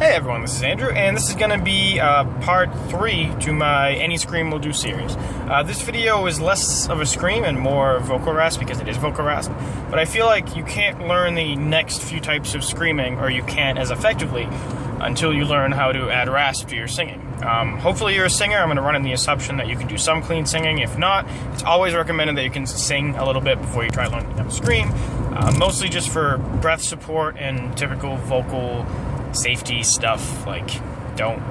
Hey everyone, this is Andrew, and this is going to be part 3 to my Any Scream Will Do series. This video is less of a scream and more vocal rasp because it is vocal rasp, but I feel like you can't learn the next few types of screaming, or you can't as effectively, until you learn how to add rasp to your singing. Hopefully you're a singer. I'm going to run in the assumption that you can do some clean singing. If not, it's always recommended that you can sing a little bit before you try learning how to scream, mostly just for breath support and typical vocal safety stuff, like don't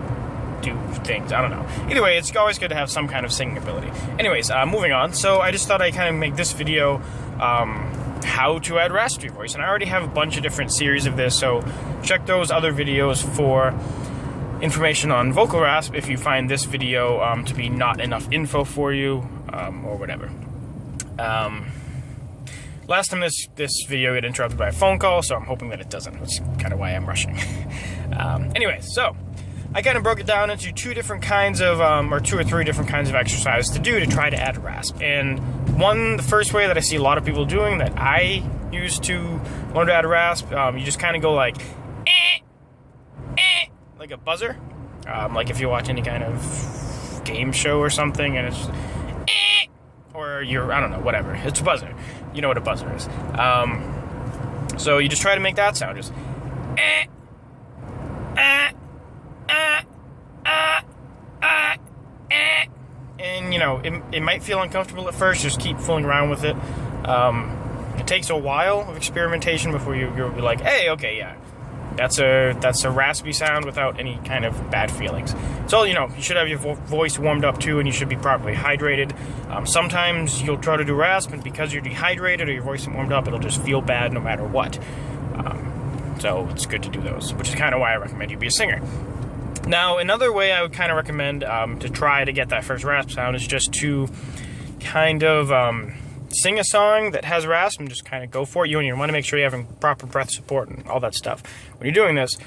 do things, I don't know. Either way, it's always good to have some kind of singing ability. Anyways, moving on. So I just thought I'd kind of make this video how to add rasp to your voice, and I already have a bunch of different series of this, so check those other videos for information on vocal rasp if you find this video to be not enough info for you, or whatever. Last time this video got interrupted by a phone call, so I'm hoping that it doesn't. That's kind of why I'm rushing. Anyway, so I kind of broke it down into two different kinds of, or 2 or 3 different kinds of exercises to do to try to add rasp. And the first way that I see a lot of people doing that I use to learn to add rasp, you just kind of go like, like a buzzer. Like if you watch any kind of game show or something, and it's or you're, I don't know, whatever. It's a buzzer. You know what a buzzer is. So you just try to make that sound. Just and you know, it might feel uncomfortable at first. Just keep fooling around with it. It takes a while of experimentation before you'll be like, hey, okay, yeah, that's a raspy sound without any kind of bad feelings. So, you know, you should have your voice warmed up too, and you should be properly hydrated. Sometimes you'll try to do rasp, and because you're dehydrated or your voice isn't warmed up, it'll just feel bad no matter what. So it's good to do those, which is kind of why I recommend you be a singer. Now, another way I would kind of recommend to try to get that first rasp sound is just to kind of sing a song that has rasp and just kind of go for it. You want to make sure you're having proper breath support and all that stuff when you're doing this.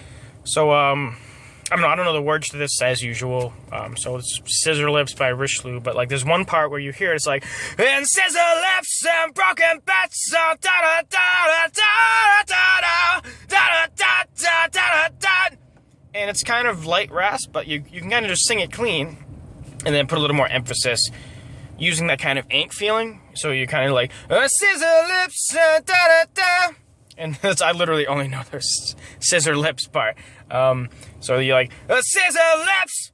So, I don't know the words to this as usual. So it's Scissor Lips by Richelieu, but like there's one part where you hear it, it's like, and scissor lips and broken bats, da da da da da da da da da da da. And it's kind of light rasp, but you can kind of just sing it clean, and then put a little more emphasis using that kind of ain't feeling. So you kind of like, scissor lips, da da da. And that's, I literally only know there's scissor lips part. So you're like, scissor lips,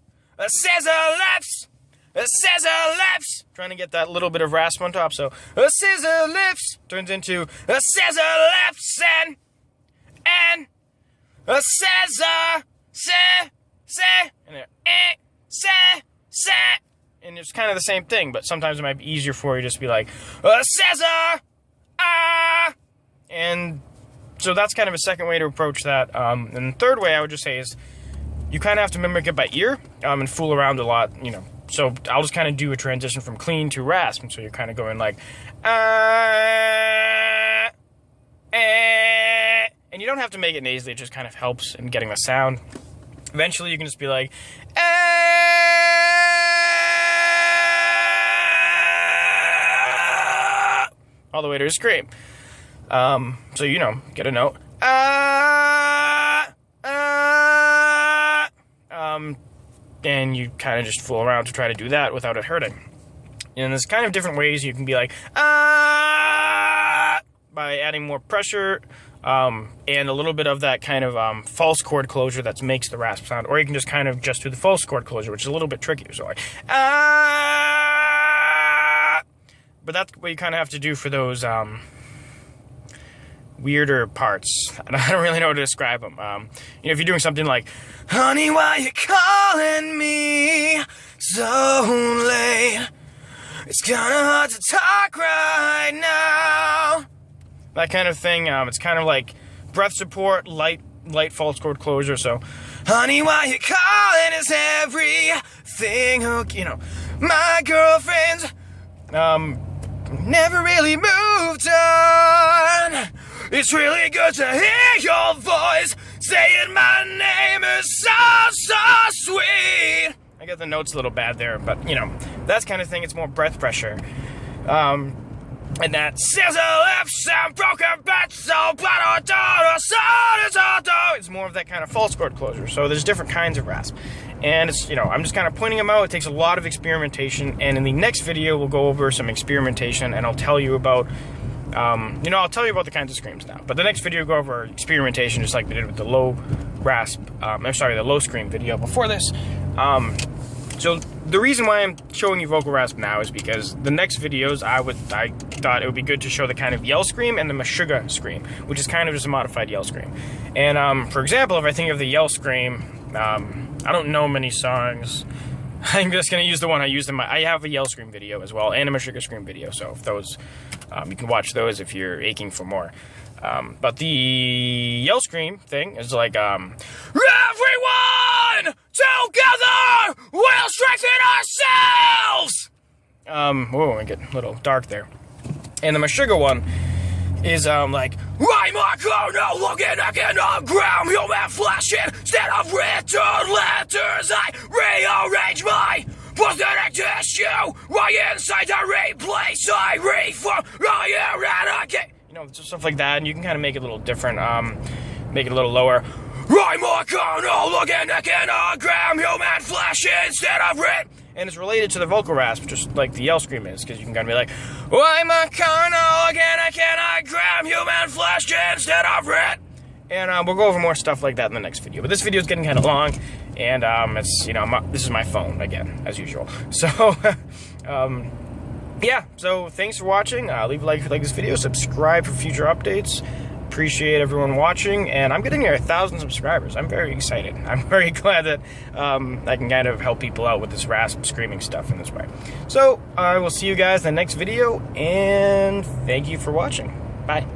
scissor lips, scissor lips. Trying to get that little bit of rasp on top. So scissor lips turns into scissor lips and scissor, and it's kind of the same thing, but sometimes it might be easier for you to just be like, scissor, and so that's kind of a second way to approach that. And the third way I would just say is you kind of have to mimic it by ear and fool around a lot, you know. So I'll just kind of do a transition from clean to rasp, and so you're kind of going like, and you don't have to make it nasally. It just kind of helps in getting the sound. Eventually you can just be like, all the way to a scream. So, you know, get a note. And you kind of just fool around to try to do that without it hurting. And there's kind of different ways you can be like, by adding more pressure, and a little bit of that kind of false chord closure that makes the rasp sound. Or you can just kind of just do the false chord closure, which is a little bit trickier. So like, but that's what you kind of have to do for those weirder parts. I don't really know how to describe them. You know, if you're doing something like, honey, why you calling me so late? It's kind of hard to talk right now. That kind of thing. It's kind of like breath support, light false chord closure. So, honey, why you calling is everything. You know, my girlfriend's never really moved on. It's really good to hear your voice saying my name is so sweet. I get the notes a little bad there, but you know, that kind of thing. It's more breath pressure. And that sizzle lips and broken bats, so it's more of that kind of false chord closure. So there's different kinds of rasp. And it's, I'm just kind of pointing them out. It takes a lot of experimentation. And in the next video, we'll go over some experimentation, and I'll tell you about, I'll tell you about the kinds of screams now. But the next video, we'll go over experimentation, just like we did with the low rasp, the low scream video before this. So the reason why I'm showing you vocal rasp now is because the next videos, I thought it would be good to show the kind of yell scream and the Meshuggah scream, which is kind of just a modified yell scream. And for example, if I think of the yell scream, I don't know many songs. I'm just gonna use the one I used in I have a yell scream video as well and a Meshuggah scream video. So if those, you can watch those if you're aching for more. But the yell scream thing is like, everyone together, we'll strengthen ourselves! Whoa, I get a little dark there. And the Meshuggah one is, like, I'm a corner looking again on ground, human flesh instead of written letters. I rearrange my pathetic tissue right inside the replace. I reform, I eradicate. Just stuff like that, and you can kind of make it a little different, make it a little lower. I'm a corner looking again on ground, human flesh instead of written. And it's related to the vocal rasp, just like the yell scream is, because you can kind of be like, I'm a carnal again, I cannot grab human flesh instead of red. And we'll go over more stuff like that in the next video. But this video is getting kind of long, and it's, this is my phone again, as usual. So, yeah, so thanks for watching. Leave a like if you like this video, subscribe for future updates. Appreciate everyone watching, and I'm getting near 1,000 subscribers. I'm very excited. I'm very glad that I can kind of help people out with this rasp screaming stuff in this way. So I will see you guys in the next video, and thank you for watching. Bye.